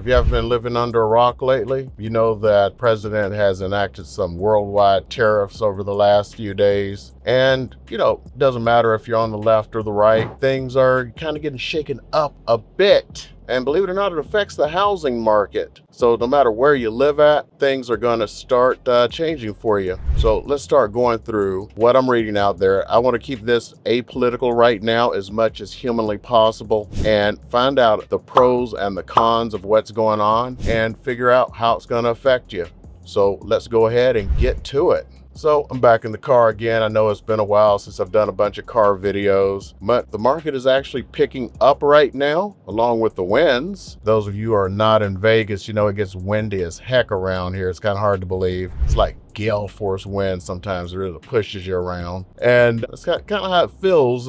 If you haven't been living under a rock lately, you know that President has enacted some worldwide tariffs over the last few days. And, it doesn't matter if you're on the left or the right, things are kind of getting shaken up a bit. And believe it or not, it affects the housing market. So no matter where you live at, things are going to start changing for you. So let's start going through what I'm reading out there. I want to keep this apolitical right now as much as humanly possible and find out the pros and the cons of what's going on and figure out how it's going to affect you. So let's go ahead and get to it. So I'm back in the car again. I know it's been a while since I've done a bunch of car videos, but the market is actually picking up right now, along with the winds. Those of you who are not in Vegas, it gets windy as heck around here. It's kind of hard to believe. It's like gale force wind sometimes. It really pushes you around. And it's kind of how it feels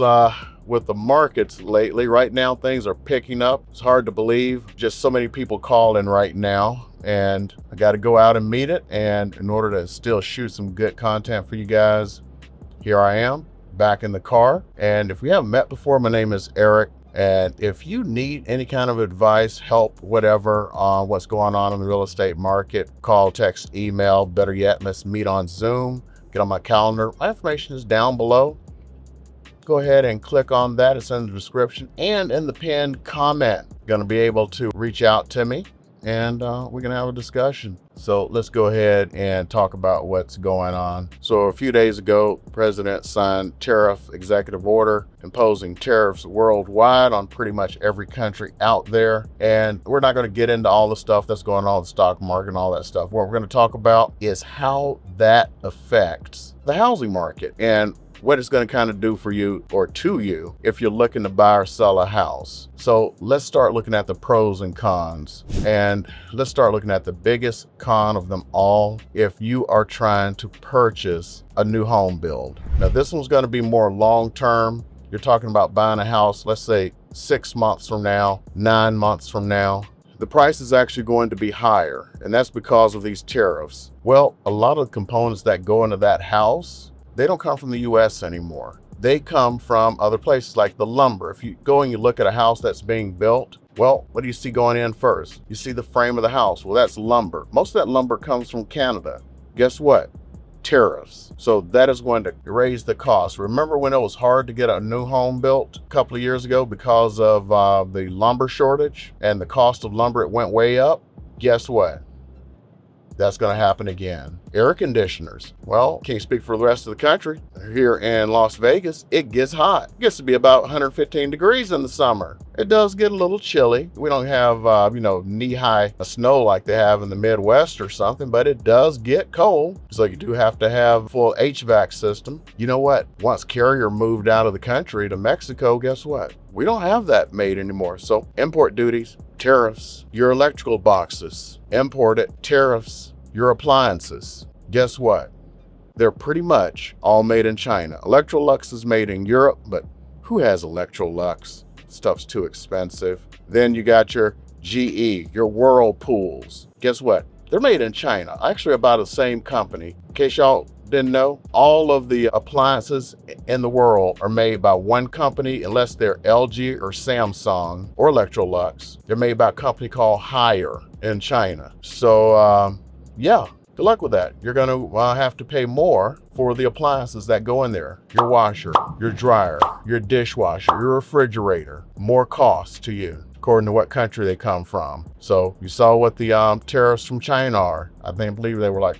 with the markets lately. Right now, things are picking up. It's hard to believe. Just so many people calling right now. And I got to go out and meet it. And in order to still shoot some good content for you guys, here I am back in the car. And if we haven't met before, my name is Eric. And if you need any kind of advice, help, whatever, on what's going on in the real estate market, call, text, email, better yet, let's meet on Zoom, get on my calendar. My information is down below. Go ahead and click on that. It's in the description and in the pinned comment. You're going to be able to reach out to me and we're gonna have a discussion. So let's go ahead and talk about what's going on. So a few days ago, the president signed tariff executive order imposing tariffs worldwide on pretty much every country out there. And we're not gonna get into all the stuff that's going on in the stock market and all that stuff. What we're gonna talk about is how that affects the housing market and what it's going to kind of do for you or to you if you're looking to buy or sell a house. So let's start looking at the pros and cons. And let's start looking at the biggest con of them all if you are trying to purchase a new home build. Now, this one's going to be more long-term. You're talking about buying a house, let's say 6 months from now, 9 months from now. The price is actually going to be higher, and that's because of these tariffs. Well, a lot of the components that go into that house, they don't come from the US anymore. They come from other places like the lumber. If you go and you look at a house that's being built, well, what do you see going in first? You see the frame of the house. Well, that's lumber. Most of that lumber comes from Canada. Guess what? Tariffs. So that is going to raise the cost. Remember when it was hard to get a new home built a couple of years ago because of the lumber shortage and the cost of lumber, it went way up? Guess what? That's going to happen again. Air conditioners. Well, can't speak for the rest of the country. Here in Las Vegas, it gets hot. It gets to be about 115 degrees in the summer. It does get a little chilly. We don't have, knee-high snow like they have in the Midwest or something, but it does get cold. So you do have to have a full HVAC system. You know what? Once Carrier moved out of the country to Mexico, guess what? We don't have that made anymore. So import duties, tariffs, your electrical boxes, import it, tariffs, your appliances. Guess what? They're pretty much all made in China. Electrolux is made in Europe, but who has Electrolux? Stuff's too expensive. Then you got your GE, your Whirlpools. Guess what? They're made in China. Actually about the same company. In case y'all didn't know, all of the appliances in the world are made by one company unless they're LG or Samsung or Electrolux. They're made by a company called Haier in China. So yeah, good luck with that. You're going to have to pay more for the appliances that go in there. Your washer, your dryer, your dishwasher, your refrigerator. More cost to you according to what country they come from. So you saw what the tariffs from China are. I believe they were like,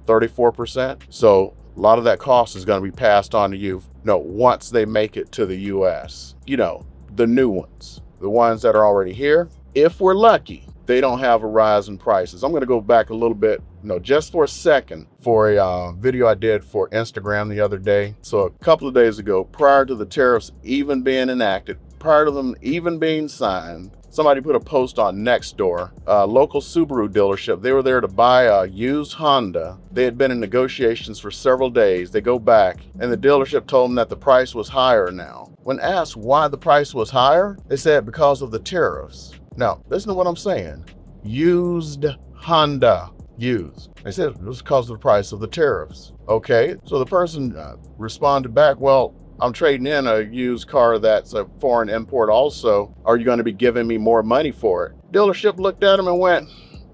34%? So a lot of that cost is going to be passed on to you, once they make it to the US. The new ones, the ones that are already here. If we're lucky, they don't have a rise in prices. I'm going to go back a little bit, just for a second, for a video I did for Instagram the other day. So a couple of days ago, prior to the tariffs even being enacted, prior to them even being signed, somebody put a post on Nextdoor, a local Subaru dealership. They were there to buy a used Honda. They had been in negotiations for several days. They go back and the dealership told them that the price was higher now. When asked why the price was higher, they said because of the tariffs. Now, listen to what I'm saying. Used Honda. Used. They said it was because of the price of the tariffs. Okay, so the person responded back, well, I'm trading in a used car that's a foreign import also. Are you going to be giving me more money for it? Dealership looked at them and went,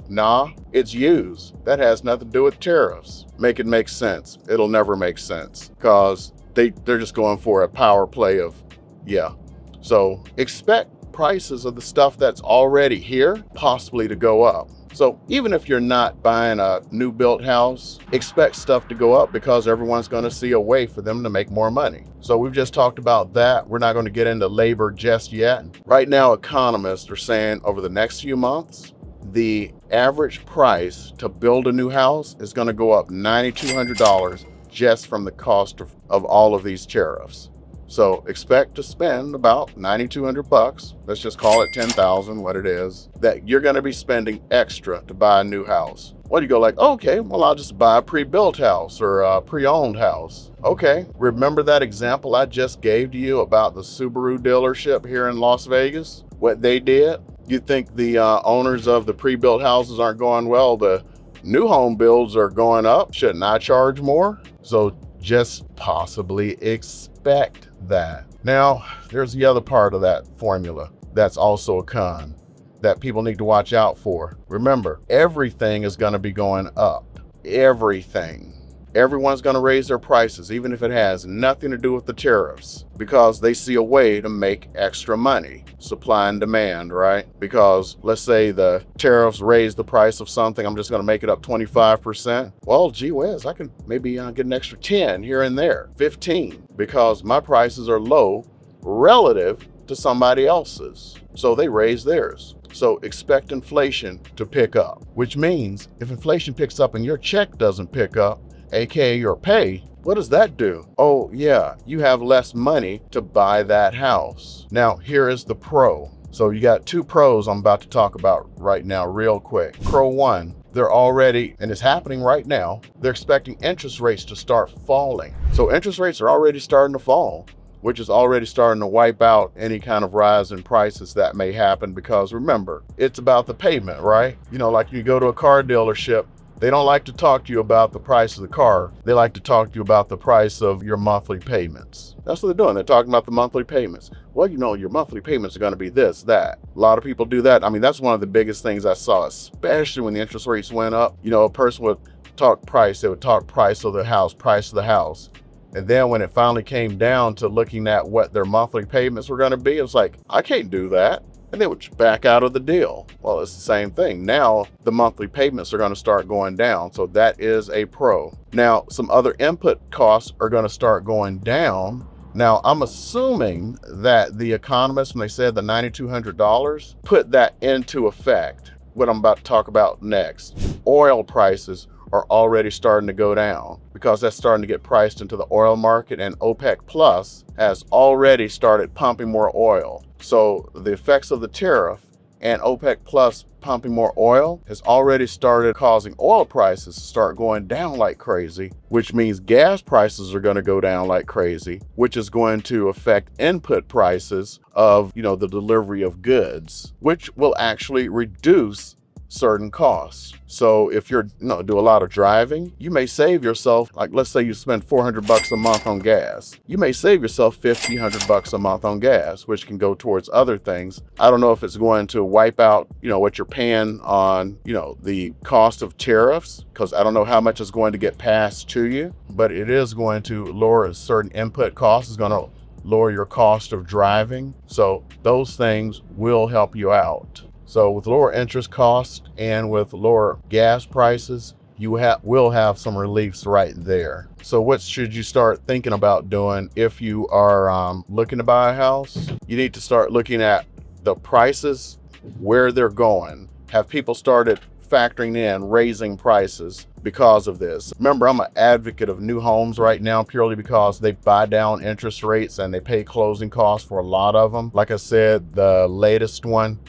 nah, it's used. That has nothing to do with tariffs. Make it make sense. It'll never make sense because they're just going for a power play of, yeah. So expect prices of the stuff that's already here possibly to go up. So even if you're not buying a new built house, expect stuff to go up because everyone's going to see a way for them to make more money. So we've just talked about that. We're not going to get into labor just yet. Right now, economists are saying over the next few months, the average price to build a new house is going to go up $9,200 just from the cost of all of these tariffs. So expect to spend about $9,200. Let's just call it 10,000, what it is, that you're going to be spending extra to buy a new house. Well, you go like, okay, well, I'll just buy a pre-built house or a pre-owned house. Okay, remember that example I just gave to you about the Subaru dealership here in Las Vegas? What they did? You think the owners of the pre-built houses aren't going, well, the new home builds are going up. Shouldn't I charge more? So just possibly expect that. Now, there's the other part of that formula that's also a con that people need to watch out for. Remember, everything is going to be going up. Everything. Everyone's going to raise their prices, even if it has nothing to do with the tariffs, because they see a way to make extra money. Supply and demand, right? Because let's say the tariffs raise the price of something, I'm just going to make it up 25%. Well, gee whiz, I can maybe get an extra 10 here and there, 15, because my prices are low relative to somebody else's. So they raise theirs. So expect inflation to pick up, which means if inflation picks up and your check doesn't pick up, aka your pay, what does that do? Oh yeah, you have less money to buy that house. Now here is the pro. So you got two pros I'm about to talk about right now real quick. Pro one, they're already, and it's happening right now, they're expecting interest rates to start falling. So interest rates are already starting to fall, which is already starting to wipe out any kind of rise in prices that may happen because remember, it's about the payment, right? You know, like you go to a car dealership, they don't like to talk to you about the price of the car. They like to talk to you about the price of your monthly payments. That's what they're doing. They're talking about the monthly payments. Well, you know, your monthly payments are going to be this, that. A lot of people do that. I mean, that's one of the biggest things I saw, especially when the interest rates went up. You know, a person would talk price. They would talk price of the house, price of the house. And then when it finally came down to looking at what their monthly payments were going to be, it was like, I can't do that. And they would back out of the deal. Well, it's the same thing. Now the monthly payments are going to start going down. So that is a pro. Now, some other input costs are going to start going down. Now, I'm assuming that the economists, when they said the $9,200, put that into effect. What I'm about to talk about next. Oil prices are already starting to go down because that's starting to get priced into the oil market, and OPEC Plus has already started pumping more oil. So the effects of the tariff and OPEC Plus pumping more oil has already started causing oil prices to start going down like crazy, which means gas prices are going to go down like crazy, which is going to affect input prices of, you know, the delivery of goods, which will actually reduce certain costs. So if you're, do a lot of driving, you may save yourself, like let's say you spend $400 a month on gas. You may save yourself $1,500 a month on gas, which can go towards other things. I don't know if it's going to wipe out, what you're paying on, the cost of tariffs, because I don't know how much is going to get passed to you, but it is going to lower a certain input cost. It's going to lower your cost of driving. So those things will help you out. So with lower interest costs and with lower gas prices, you will have some reliefs right there. So what should you start thinking about doing if you are looking to buy a house? You need to start looking at the prices, where they're going. Have people started factoring in raising prices because of this? Remember, I'm an advocate of new homes right now purely because they buy down interest rates and they pay closing costs for a lot of them. Like I said, the latest one,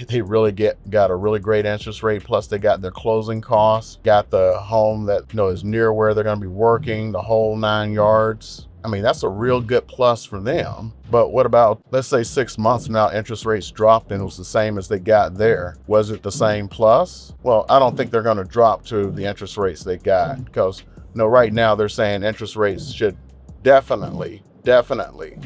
they really got a really great interest rate. Plus they got their closing costs, got the home that, is near where they're going to be working, the whole 9 yards. I mean, that's a real good plus for them. But what about, let's say 6 months from now, interest rates dropped and it was the same as they got there. Was it the same plus? Well, I don't think they're going to drop to the interest rates they got because, right now they're saying interest rates should definitely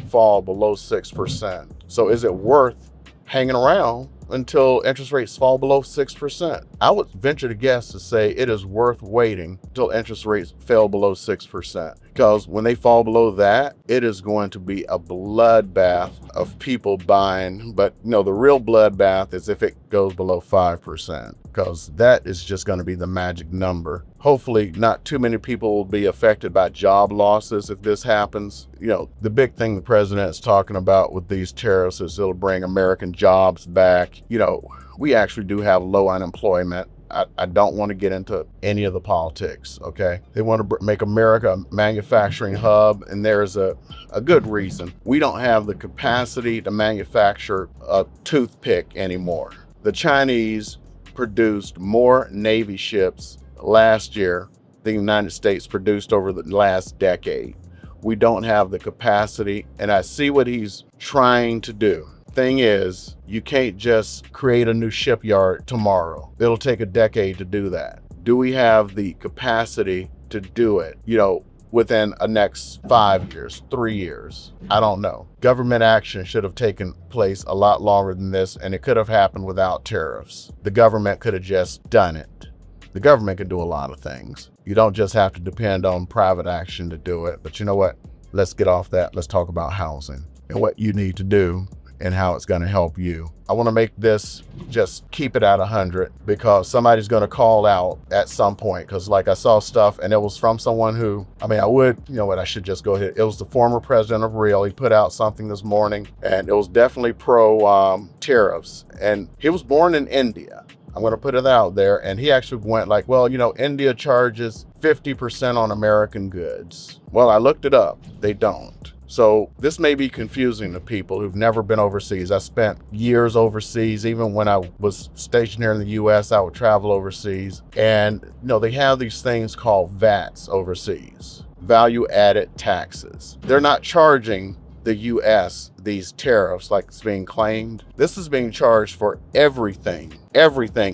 fall below 6%. So is it worth hanging around until interest rates fall below 6%. I would venture to guess to say it is worth waiting until interest rates fell below 6%. Because when they fall below that, it is going to be a bloodbath of people buying. But the real bloodbath is if it goes below 5%, because that is just going to be the magic number. Hopefully not too many people will be affected by job losses if this happens. The big thing the president is talking about with these tariffs is it'll bring American jobs back. We actually do have low unemployment. I don't want to get into any of the politics, okay? They want to make America a manufacturing hub, and there's a good reason. We don't have the capacity to manufacture a toothpick anymore. The Chinese produced more Navy ships last year than the United States produced over the last decade. We don't have the capacity, and I see what he's trying to do. Thing is, you can't just create a new shipyard tomorrow. It'll take a decade to do that. Do we have the capacity to do it, within the next 5 years, 3 years? I don't know. Government action should have taken place a lot longer than this, and it could have happened without tariffs. The government could have just done it. The government can do a lot of things. You don't just have to depend on private action to do it. But you know what? Let's get off that. Let's talk about housing and what you need to do and how it's going to help you. I want to make this just keep it at 100, because somebody's going to call out at some point. Because like I saw stuff and it was from someone who, I should just go ahead. It was the former president of Real. He put out something this morning and it was definitely pro tariffs. And he was born in India. I'm going to put it out there. And he actually went like, well, India charges 50% on American goods. Well, I looked it up. They don't. So this may be confusing to people who've never been overseas. I spent years overseas. Even when I was stationed here in the US, I would travel overseas. And they have these things called VATs overseas, value added taxes. They're not charging the US these tariffs like it's being claimed. This is being charged for everything,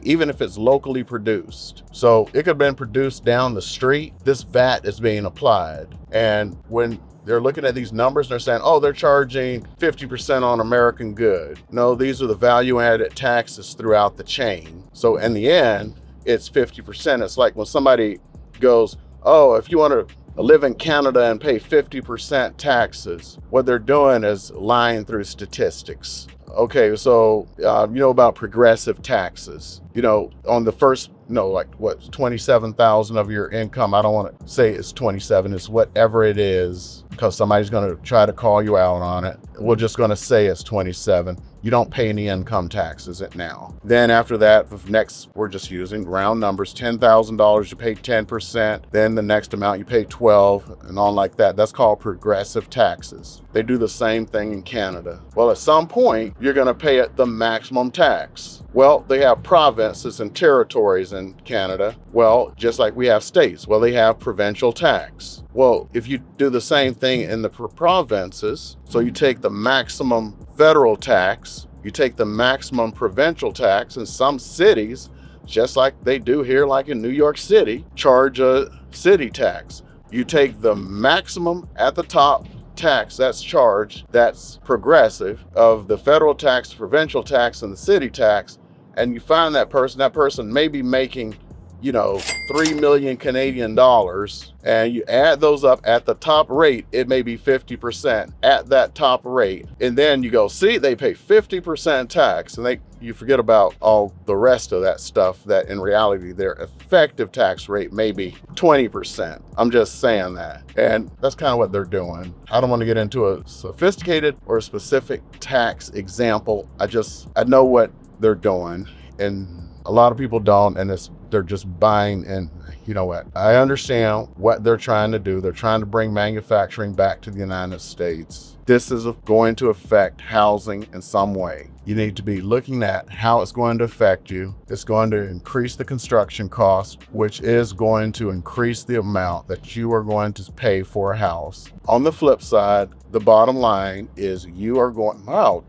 even if it's locally produced. So it could have been produced down the street. This VAT is being applied. And when they're looking at these numbers and they're saying, oh, they're charging 50% on American good. No, these are the value added taxes throughout the chain. So in the end, it's 50%. It's like when somebody goes, oh, if you want to live in Canada and pay 50% taxes, what they're doing is lying through statistics. Okay, so about progressive taxes. On the first, 27,000 of your income. I don't want to say it's 27, it's whatever it is, because somebody's going to try to call you out on it. We're just going to say it's 27. You don't pay any income taxes now. Then after that, next, we're just using round numbers, $10,000, you pay 10%. Then the next amount, you pay 12, and on like that. That's called progressive taxes. They do the same thing in Canada. Well, at some point, you're going to pay it the maximum tax. Well, they have provinces and territories in Canada. Well, just like we have states. Well, they have provincial tax. Well, if you do the same thing in the provinces, so you take the maximum federal tax, you take the maximum provincial tax, and some cities, just like they do here, like in New York City, charge a city tax. You take the maximum at the top tax that's charged, that's progressive, of the federal tax, provincial tax, and the city tax, and you find that person may be making 3 million Canadian dollars, and you add those up at the top rate, it may be 50% at that top rate. And then you go, see, they pay 50% tax, and you forget about all the rest of that stuff that in reality, their effective tax rate may be 20%. I'm just saying that. And that's kind of what they're doing. I don't want to get into a sophisticated or a specific tax example. I know what they're doing, and a lot of people don't, and they're just buying. And you know what? I understand what they're trying to do. They're trying to bring manufacturing back to the United States. This is going to affect housing in some way. You need to be looking at how it's going to affect you. It's going to increase the construction cost, which is going to increase the amount that you are going to pay for a house. On the flip side, the bottom line is you are going, wow,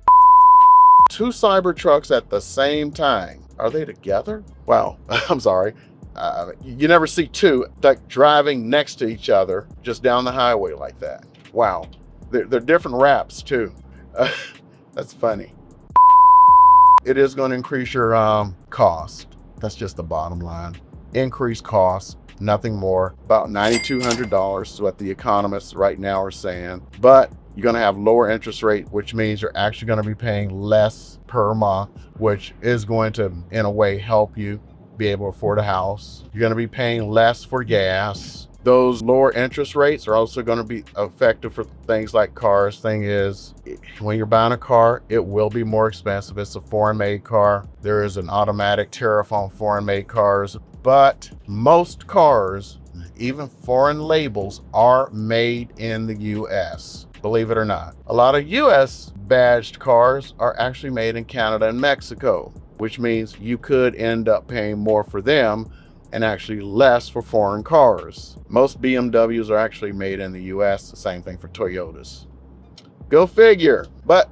2 Cybertrucks at the same time. Are they together? Wow, I'm sorry. You never see 2 like driving next to each other just down the highway like that. Wow, they're different wraps too. That's funny. it is going to increase your cost. That's just the bottom line. Increased costs, nothing more. About $9,200 is what the economists right now are saying. But you're going to have lower interest rate, which means you're actually going to be paying less per month, which is going to, in a way, help you be able to afford a house. You're going to be paying less for gas. Those lower interest rates are also going to be effective for things like cars. Thing is, when you're buying a car, it will be more expensive. It's a foreign-made car. There is an automatic tariff on foreign-made cars, but most cars, even foreign labels, are made in the US. Believe it or not. A lot of US badged cars are actually made in Canada and Mexico, which means you could end up paying more for them and actually less for foreign cars. Most BMWs are actually made in the US, the same thing for Toyotas. Go figure. But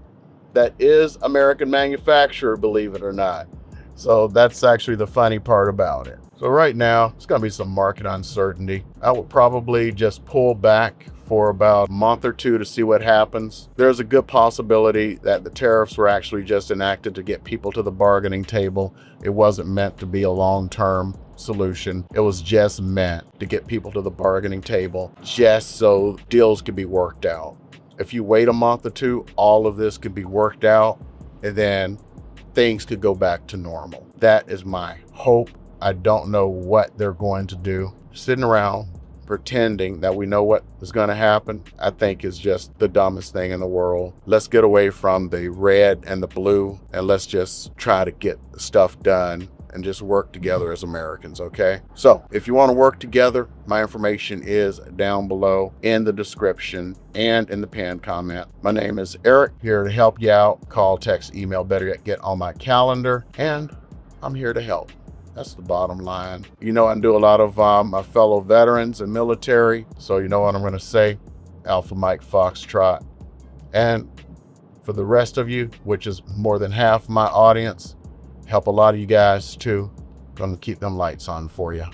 that is American manufacturer, believe it or not. So that's actually the funny part about it. So right now, it's gonna be some market uncertainty. I would probably just pull back for about a month or two to see what happens. There's a good possibility that the tariffs were actually just enacted to get people to the bargaining table. It wasn't meant to be a long-term solution. It was just meant to get people to the bargaining table just so deals could be worked out. If you wait a month or two, all of this could be worked out and then things could go back to normal. That is my hope. I don't know what they're going to do. Sitting around pretending that we know what is going to happen, I think is just the dumbest thing in the world. Let's get away from the red and the blue and let's just try to get stuff done and just work together as Americans, okay? So if you want to work together, my information is down below in the description and in the pinned comment. My name is Eric, here to help you out. Call, text, email, better yet, get on my calendar, and I'm here to help. That's the bottom line. You know, I do a lot of my fellow veterans and military, so you know what I'm going to say. Alpha Mike Foxtrot. And for the rest of you, which is more than half my audience, help a lot of you guys too. Gonna keep them lights on for you.